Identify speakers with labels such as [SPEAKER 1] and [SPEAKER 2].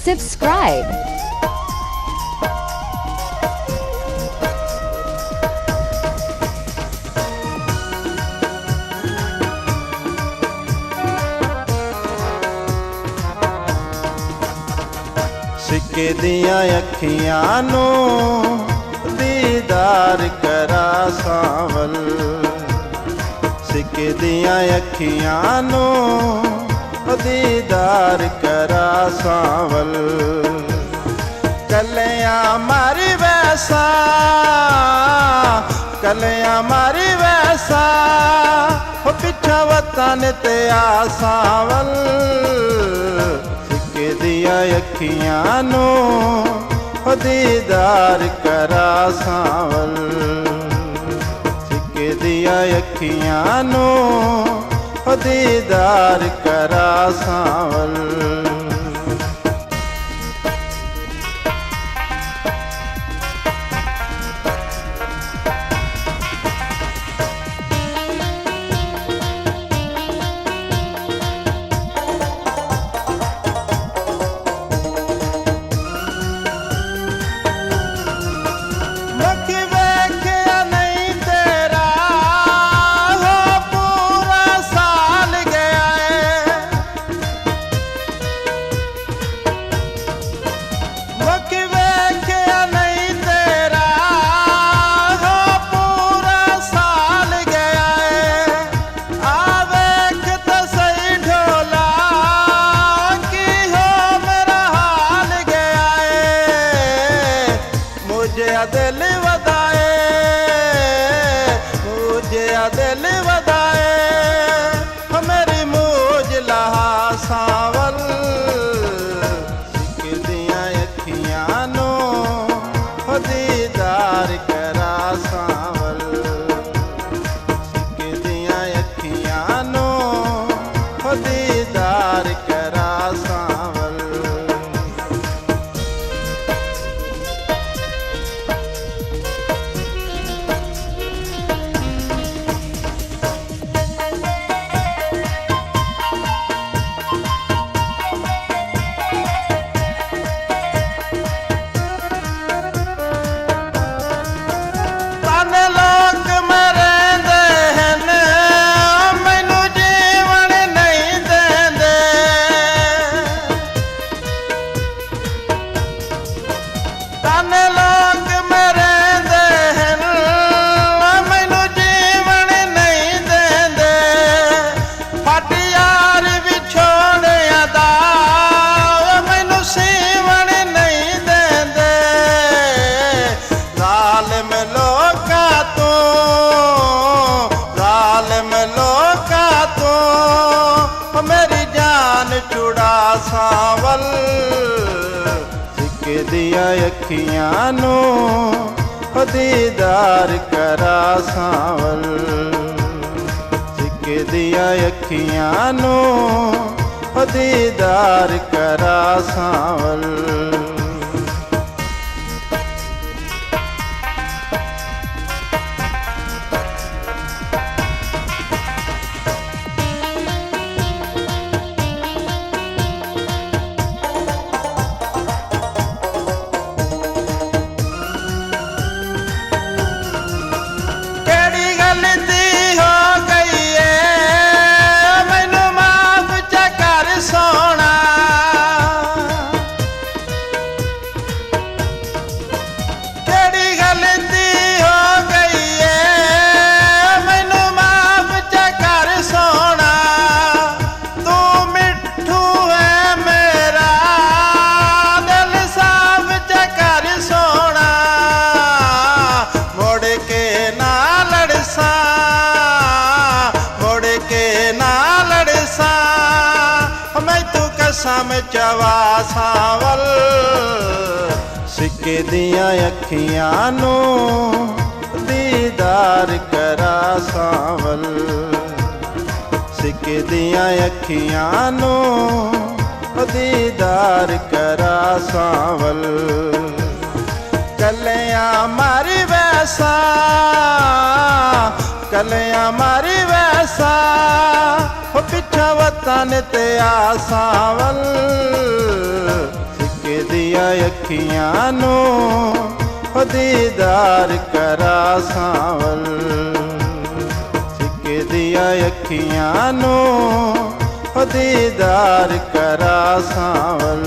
[SPEAKER 1] Subscribe.
[SPEAKER 2] सिक्के दियां अखियां नूं दीदार करा सावल, सिक्के दियां अखियां नूं दीदार करा सावल। कलियां मारी वैसा, कलियां मारी वैसा, हो पिछा वतन ते आसावल। सिक्के दियां अखियां नूं दीदार करा सावल, सिक्के दियां अखियां नूं दीदार करा सावल। दिल वदाए, मुझे दिल वदाए, मेरी मौज लहा सावल। सिक्के दियां अखियां नूं दीदार करा सावल, सिक्के दियां अखियां नूं दीदार करा सावल। मेरी जान छुड़ा सावल। सिक्के दियां अखियां नूं दीदार करा सावल, सिक्के दियां अखियां नूं दीदार करा सावल। कसम चवा सावल। सिक्के दियां अखियां नूं दीदार करा सावल, सिक्के दियां अखियां नूं दीदार करा सावल। कलियां मारी वैसा, कलियां मारी वैसा, पिछा वतन ते आसावल। ਅੱਖੀਆਂ ਨੂੰ ਓ ਦੀਦਾਰ ਕਰਾ ਸਾਵਲ ਸਿੱਕੇ ਦੀਆਂ ਅੱਖੀਆਂ ਨੂੰ ਓ ਦੀਦਾਰ ਕਰਾ ਸਾਵਲ